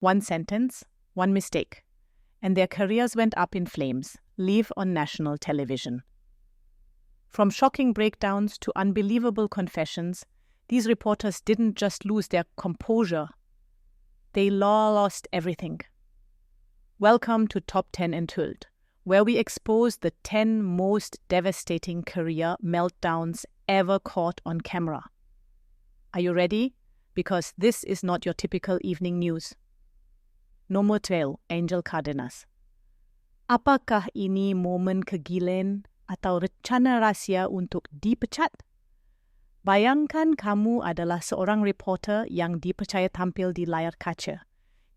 One sentence, one mistake, and their careers went up in flames, live on national television. From shocking breakdowns to unbelievable confessions, these reporters didn't just lose their composure, they lost everything. Welcome to Top 10 Enthüllt, where we expose the 10 most devastating career meltdowns ever caught on camera. Are you ready? Because this is not your typical evening news. Nomor 12, Angel Cardenas. Apakah ini momen kegilaan atau rencana rahsia untuk dipecat? Bayangkan kamu adalah seorang reporter yang dipercaya tampil di layar kaca,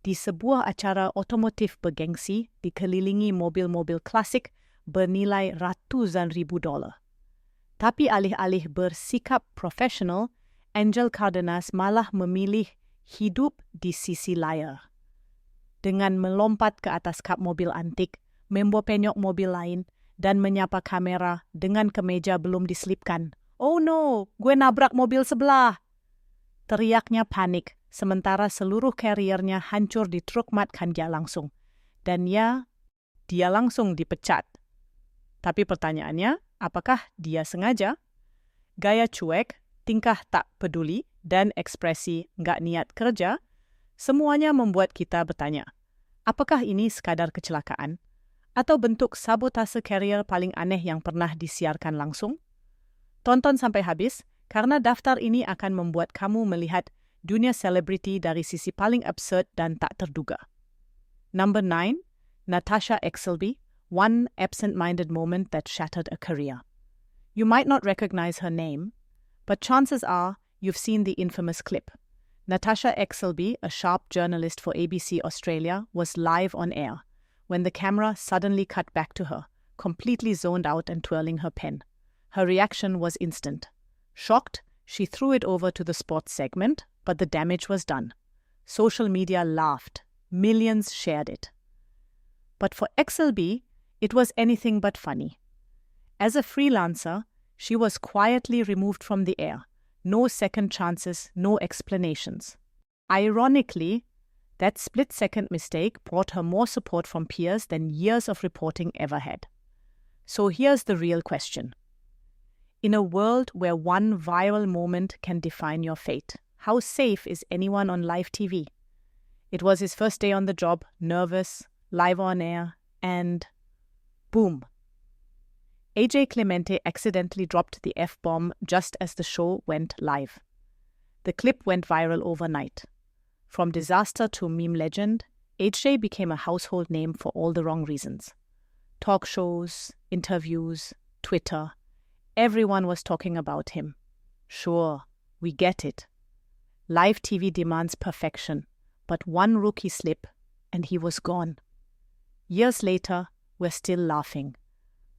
di sebuah acara otomotif bergengsi dikelilingi mobil-mobil klasik bernilai ratusan ribu dolar. Tapi alih-alih bersikap profesional, Angel Cardenas malah memilih hidup di sisi layar. Dengan melompat ke atas kap mobil antik, membawa penyok mobil lain, dan menyapa kamera dengan kemeja belum diselipkan. "Oh no, gue nabrak mobil sebelah!" Teriaknya panik, sementara seluruh kariernya hancur di truk matkan dia langsung. Dan dia langsung dipecat. Tapi pertanyaannya, apakah dia sengaja? Gaya cuek, tingkah tak peduli, dan ekspresi nggak niat kerja, semuanya membuat kita bertanya, apakah ini sekadar kecelakaan? Atau bentuk sabotase karier paling aneh yang pernah disiarkan langsung? Tonton sampai habis, karena daftar ini akan membuat kamu melihat dunia selebriti dari sisi paling absurd dan tak terduga. Number 9, Natasha Exelby, one absent-minded moment that shattered a career. You might not recognize her name, but chances are you've seen the infamous clip. Natasha Exelby, a sharp journalist for ABC Australia, was live on air when the camera suddenly cut back to her, completely zoned out and twirling her pen. Her reaction was instant. Shocked, she threw it over to the sports segment, but the damage was done. Social media laughed. Millions shared it. But for Exelby, it was anything but funny. As a freelancer, she was quietly removed from the air. No second chances, no explanations. Ironically, that split-second mistake brought her more support from peers than years of reporting ever had. So here's the real question. In a world where one viral moment can define your fate, how safe is anyone on live TV? It was his first day on the job, nervous, live on air, and boom. AJ Clemente accidentally dropped the F-bomb just as the show went live. The clip went viral overnight. From disaster to meme legend, AJ became a household name for all the wrong reasons. Talk shows, interviews, Twitter, everyone was talking about him. Sure, we get it. Live TV demands perfection, but one rookie slip and he was gone. Years later, we're still laughing,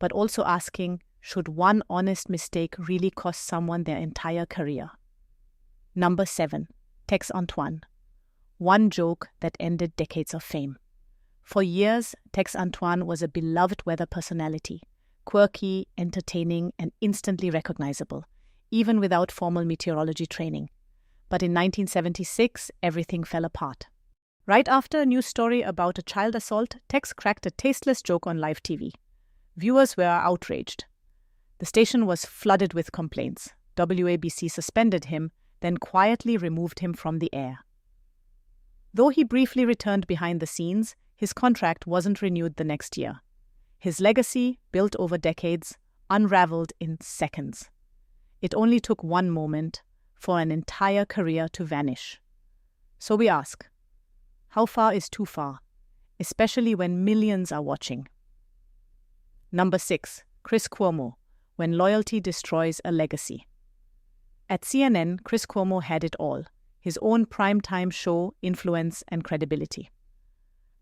but also asking, should one honest mistake really cost someone their entire career? Number 7, Tex Antoine. One joke that ended decades of fame. For years, Tex Antoine was a beloved weather personality, quirky, entertaining, and instantly recognizable, even without formal meteorology training. But in 1976, everything fell apart. Right after a news story about a child assault, Tex cracked a tasteless joke on live TV. Viewers were outraged. The station was flooded with complaints. WABC suspended him, then quietly removed him from the air. Though he briefly returned behind the scenes, his contract wasn't renewed the next year. His legacy, built over decades, unraveled in seconds. It only took one moment for an entire career to vanish. So we ask, how far is too far, especially when millions are watching? Number 6, Chris Cuomo, when loyalty destroys a legacy. At CNN, Chris Cuomo had it all, his own primetime show, influence, and credibility.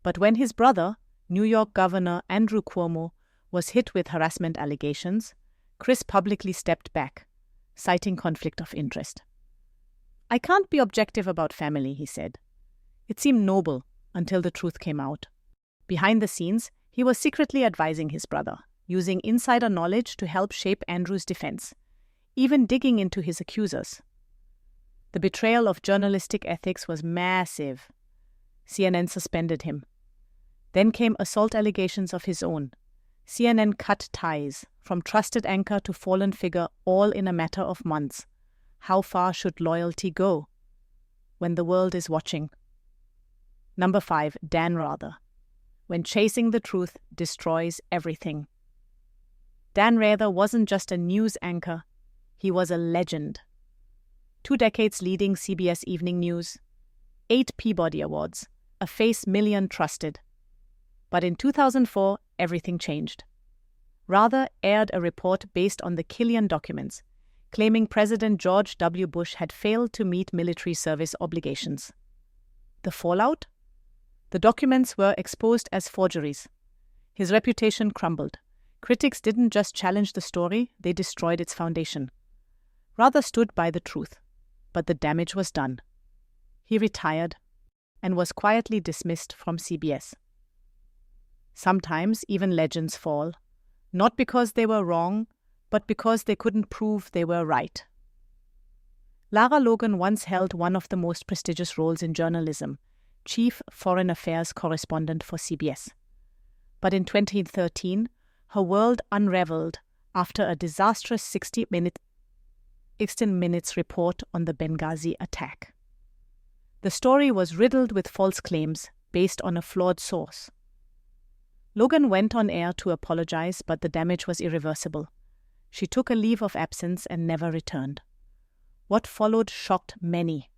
But when his brother, New York Governor Andrew Cuomo, was hit with harassment allegations, Chris publicly stepped back, citing conflict of interest. "I can't be objective about family," he said. It seemed noble until the truth came out. Behind the scenes, he was secretly advising his brother, using insider knowledge to help shape Andrew's defense, even digging into his accusers. The betrayal of journalistic ethics was massive. CNN suspended him. Then came assault allegations of his own. CNN cut ties, from trusted anchor to fallen figure, all in a matter of months. How far should loyalty go when the world is watching? Number 5, Dan Rather. When chasing the truth destroys everything. Dan Rather wasn't just a news anchor, he was a legend. 2 decades leading CBS Evening News, 8 Peabody Awards, a face million trusted. But in 2004, everything changed. Rather aired a report based on the Killian documents, claiming President George W. Bush had failed to meet military service obligations. The fallout? The documents were exposed as forgeries. His reputation crumbled. Critics didn't just challenge the story, they destroyed its foundation. Rather stood by the truth, but the damage was done. He retired and was quietly dismissed from CBS. Sometimes even legends fall, not because they were wrong, but because they couldn't prove they were right. Lara Logan once held one of the most prestigious roles in journalism, Chief Foreign Affairs Correspondent for CBS. But in 2013, her world unraveled after a disastrous 16 minutes report on the Benghazi attack. The story was riddled with false claims based on a flawed source. Logan went on air to apologize, but the damage was irreversible. She took a leave of absence and never returned. What followed shocked many.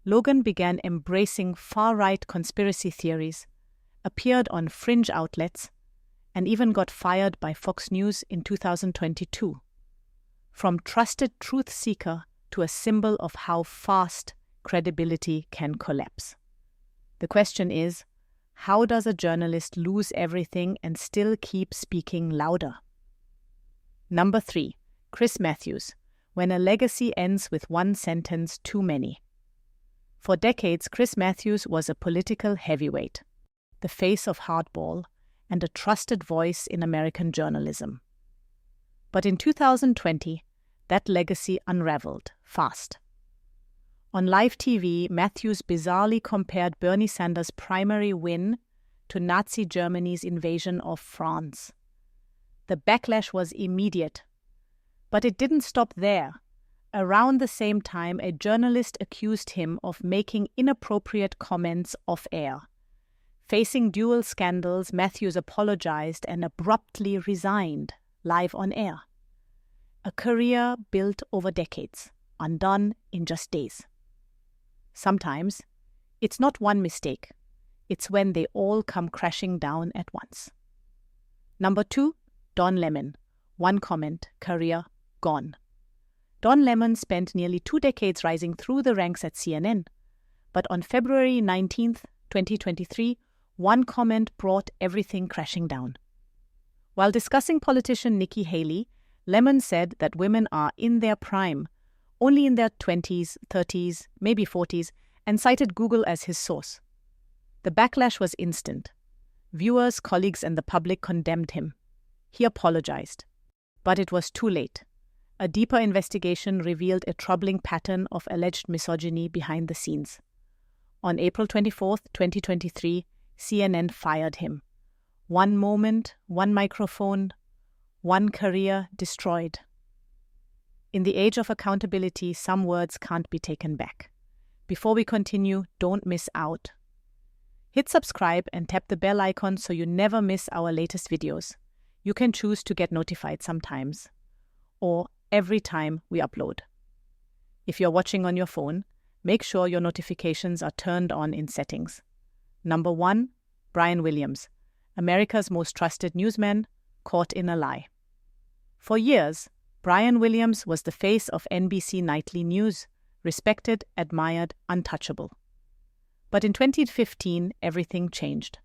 Logan began embracing far-right conspiracy theories, appeared on fringe outlets, and even got fired by Fox News in 2022. From trusted truth seeker to a symbol of how fast credibility can collapse. The question is, how does a journalist lose everything and still keep speaking louder? Number 3, Chris Matthews, when a legacy ends with one sentence too many. For decades, Chris Matthews was a political heavyweight, the face of hardball, and a trusted voice in American journalism. But in 2020, that legacy unraveled fast. On live TV, Matthews bizarrely compared Bernie Sanders' primary win to Nazi Germany's invasion of France. The backlash was immediate. But it didn't stop there. Around the same time, a journalist accused him of making inappropriate comments off-air. Facing dual scandals, Matthews apologized and abruptly resigned, live on air. A career built over decades, undone in just days. Sometimes, it's not one mistake. It's when they all come crashing down at once. Number 2, Don Lemon. One comment, career gone. Don Lemon spent nearly 2 decades rising through the ranks at CNN. But on February 19, 2023, one comment brought everything crashing down. While discussing politician Nikki Haley, Lemon said that women are in their prime, only in their 20s, 30s, maybe 40s, and cited Google as his source. The backlash was instant. Viewers, colleagues, and the public condemned him. He apologized. But it was too late. A deeper investigation revealed a troubling pattern of alleged misogyny behind the scenes. On April 24, 2023, CNN fired him. One moment, one microphone, one career destroyed. In the age of accountability, some words can't be taken back. Before we continue, don't miss out. Hit subscribe and tap the bell icon so you never miss our latest videos. You can choose to get notified sometimes, or every time we upload. If you're watching on your phone, make sure your notifications are turned on in settings. Number 1, Brian Williams, America's most trusted newsman, caught in a lie. For years, Brian Williams was the face of NBC nightly news, respected, admired, untouchable. But in 2015, everything changed.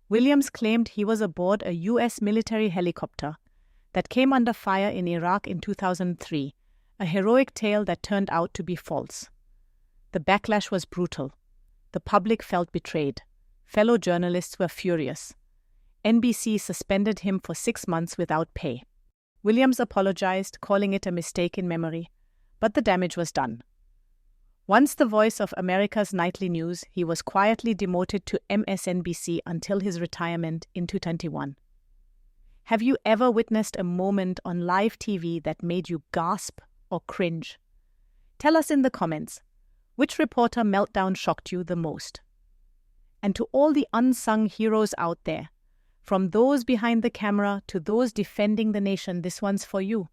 Williams claimed he was aboard a U.S. military helicopter that came under fire in Iraq in 2003, a heroic tale that turned out to be false. The backlash was brutal. The public felt betrayed. Fellow journalists were furious. NBC suspended him for 6 months without pay. Williams apologized, calling it a mistake in memory, but the damage was done. Once the voice of America's nightly news, he was quietly demoted to MSNBC until his retirement in 2021. Have you ever witnessed a moment on live TV that made you gasp or cringe? Tell us in the comments, which reporter meltdown shocked you the most? And to all the unsung heroes out there, from those behind the camera to those defending the nation, this one's for you.